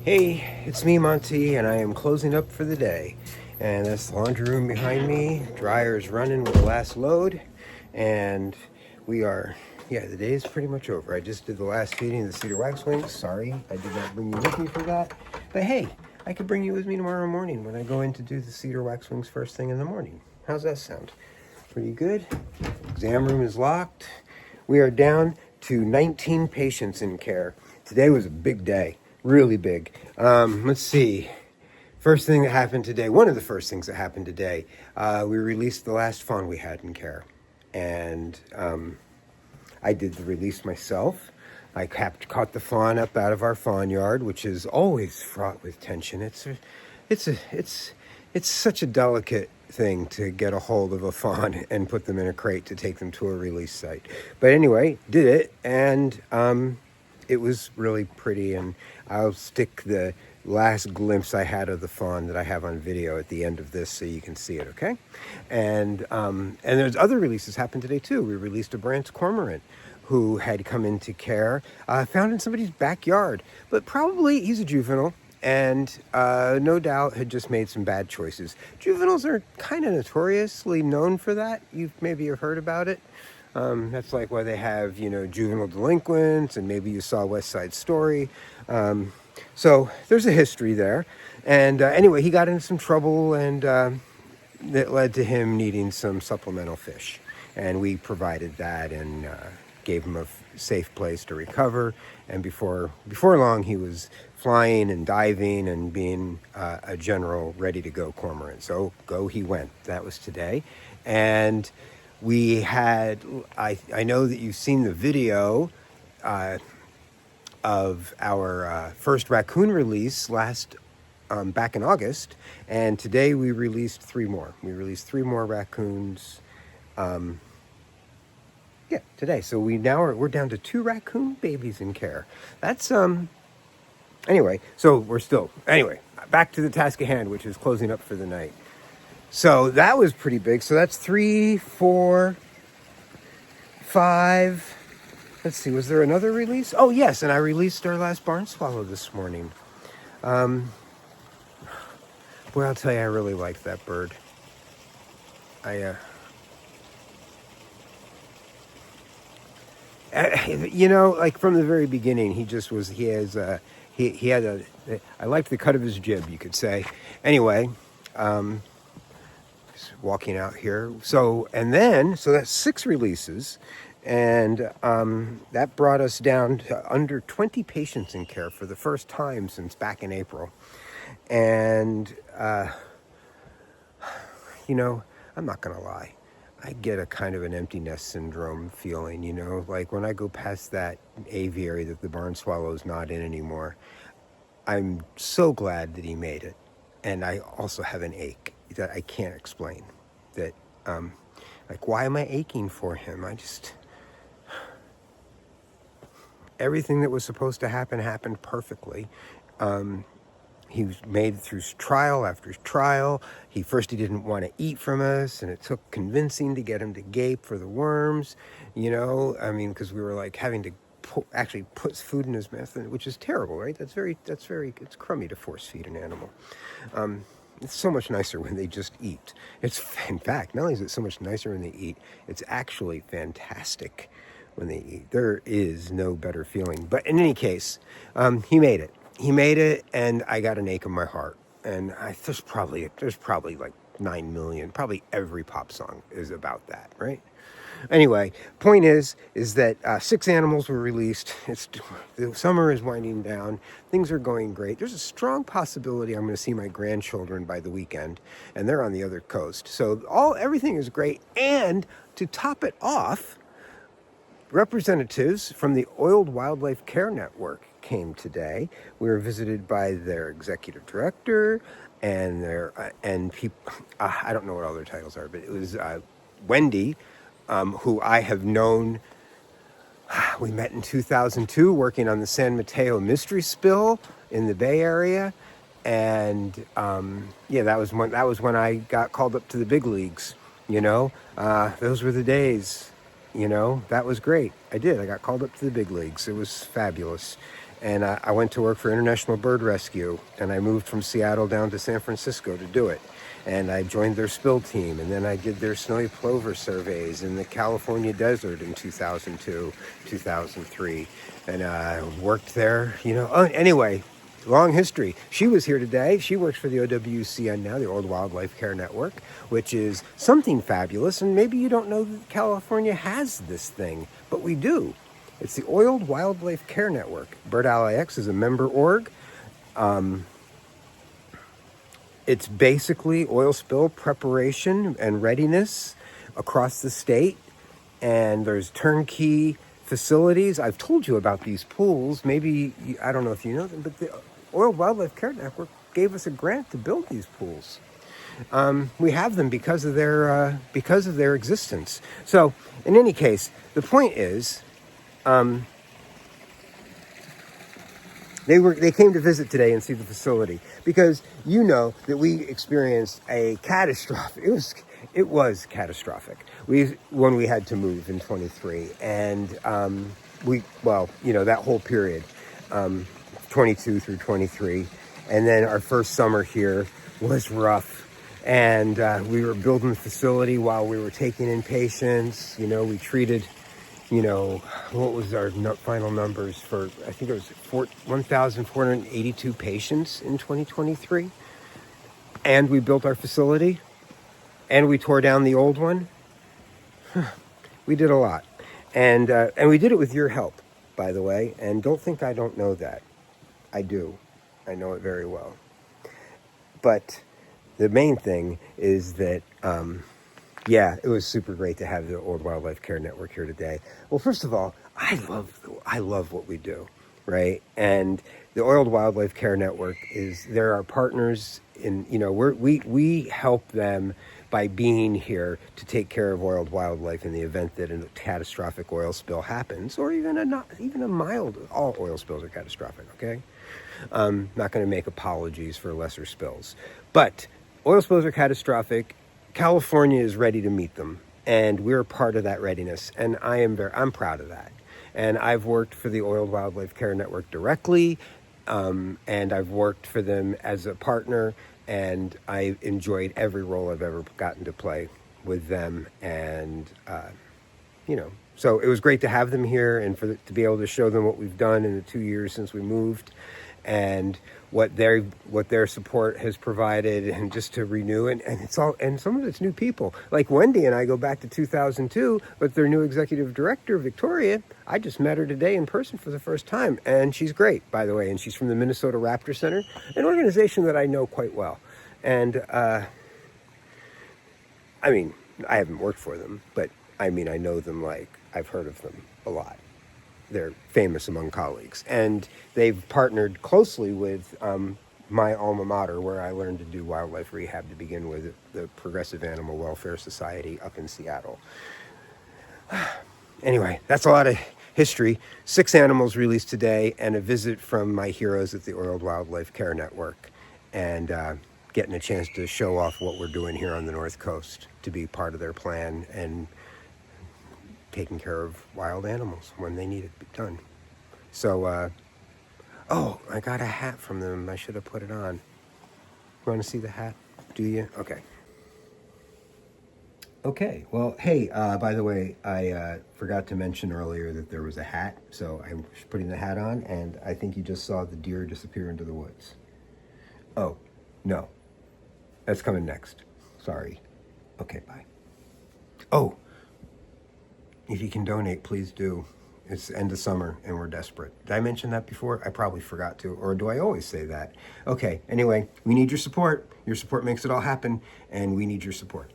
Hey, it's me, Monty, and I am closing up for the day. And that's the laundry room behind me. Dryer is running with the last load, and the day is pretty much over. I just did the last feeding of the cedar waxwings. Sorry, I did not bring you with me for that. But hey, I could bring you with me tomorrow morning when I go in to do the cedar waxwings first thing in the morning. How's that sound? Pretty good. Exam room is locked. We are down to 19 patients in care. Today was a big day. Really big. Let's see. First thing that happened today, one of the first things that happened today, we released the last fawn we had in care. And I did the release myself. I caught the fawn up out of our fawn yard, which is always fraught with tension. It's such a delicate thing to get a hold of a fawn and put them in a crate to take them to a release site. But anyway, did it, and it was really pretty, and I'll stick the last glimpse I had of the fawn that I have on video at the end of this so you can see it, okay? And there's other releases happened today too. We released a Brandt's cormorant who had come into care, found in somebody's backyard, but probably he's a juvenile, and no doubt had just made some bad choices. Juveniles are kind of notoriously known for that. Maybe you've heard about it. That's like why they have, juvenile delinquents, and maybe you saw West Side Story. So there's a history there. And anyway, he got into some trouble, and that led to him needing some supplemental fish. And we provided that and gave him a safe place to recover. And before long, he was flying and diving and being a general ready-to-go cormorant. So go he went. That was today. And we had, I know that you've seen the video of our first raccoon release back in August, and today we released 3 more. We released 3 more raccoons. Today. So we're down to 2 raccoon babies in care. That's anyway. So back to the task at hand, which is closing up for the night. So that was pretty big. So that's 3, 4, 5. Let's see, was there another release? Oh, yes, and I released our last barn swallow this morning. Boy, I'll tell you, I really like that bird. Like from the very beginning, he I liked the cut of his jib, you could say. Anyway, walking out here. So that's 6 releases, and that brought us down to under 20 patients in care for the first time since back in April. And I'm not gonna lie, I get a kind of an empty nest syndrome feeling, like when I go past that aviary that the barn swallow is not in anymore. I'm so glad that he made it, and I also have an ache that I can't explain. That, why am I aching for him? Everything that was supposed to happen happened perfectly. He was made through trial after trial. He didn't want to eat from us, and it took convincing to get him to gape for the worms, because we were having to actually put food in his mouth, which is terrible, right? It's crummy to force feed an animal. It's so much nicer when they just eat. In fact, not only is it so much nicer when they eat, it's actually fantastic when they eat. There is no better feeling. But in any case, he made it. He made it, and I got an ache in my heart. And there's probably like 9 million. Probably every pop song is about that, right? Anyway, point is that 6 animals were released. The summer is winding down. Things are going great. There's a strong possibility I'm going to see my grandchildren by the weekend, and they're on the other coast. So everything is great. And to top it off, representatives from the Oiled Wildlife Care Network came today. We were visited by their executive director and people. I don't know what all their titles are, but it was Wendy, who I have known. We met in 2002 working on the San Mateo mystery spill in the Bay Area. And that was when I got called up to the big leagues. Those were the days. That was great. I got called up to the big leagues. It was fabulous. And I went to work for International Bird Rescue, and I moved from Seattle down to San Francisco to do it. And I joined their spill team, and then I did their snowy plover surveys in the California desert in 2002, 2003, and worked there, Oh, anyway, long history. She was here today. She works for the HWCC now, the Oiled Wildlife Care Network, which is something fabulous. And maybe you don't know that California has this thing, but we do. It's the Oiled Wildlife Care Network. Bird Ally X is a member org. It's basically oil spill preparation and readiness across the state. And there's turnkey facilities. I've told you about these pools. Maybe, I don't know if you know them, but the Oiled Wildlife Care Network gave us a grant to build these pools. We have them because of their existence. So, in any case, the point is, they came to visit today and see the facility because you know that we experienced a catastrophic. It was catastrophic. When we had to move in 23, and that whole period, 22 through 23, and then our first summer here was rough. And we were building the facility while we were taking in patients. We treated, what was our final numbers for, I think it was 1,482 patients in 2023. And we built our facility, and we tore down the old one. We did a lot. And we did it with your help, by the way. And don't think I don't know that. I do. I know it very well. But the main thing is that, it was super great to have the Oiled Wildlife Care Network here today. Well, first of all, I love what we do, right? And the Oiled Wildlife Care Network they're our partners in, we help them by being here to take care of oiled wildlife in the event that a catastrophic oil spill happens, or even a mild. All oil spills are catastrophic, okay? Not going to make apologies for lesser spills, but oil spills are catastrophic. California is ready to meet them, and we're part of that readiness, and I'm proud of that. And I've worked for the Oiled Wildlife Care Network directly, and I've worked for them as a partner, and I enjoyed every role I've ever gotten to play with them. And so it was great to have them here and to be able to show them what we've done in the 2 years since we moved, and what their support has provided, and just to renew it. And some of it's new people. Like Wendy and I go back to 2002, but their new executive director, Victoria, I just met her today in person for the first time, and she's great, by the way. And she's from the Minnesota Raptor Center, an organization that I know quite well. And I haven't worked for them, but I know them, like I've heard of them a lot. They're famous among colleagues, and they've partnered closely with my alma mater, where I learned to do wildlife rehab to begin with, the Progressive Animal Welfare Society up in Seattle. Anyway, that's a lot of history. 6 animals released today, and a visit from my heroes at the Oiled Wildlife Care Network, and getting a chance to show off what we're doing here on the North Coast, to be part of their plan and taking care of wild animals when they need it to be done. So, I got a hat from them. I should have put it on. You want to see the hat? Do you? Okay. Okay, well, hey, by the way, I forgot to mention earlier that there was a hat, so I'm putting the hat on, and I think you just saw the deer disappear into the woods. Oh, no. That's coming next. Sorry. Okay, bye. Oh, if you can donate, please do. It's the end of summer, and we're desperate. Did I mention that before? I probably forgot to, or do I always say that? Okay, anyway, we need your support. Your support makes it all happen, and we need your support.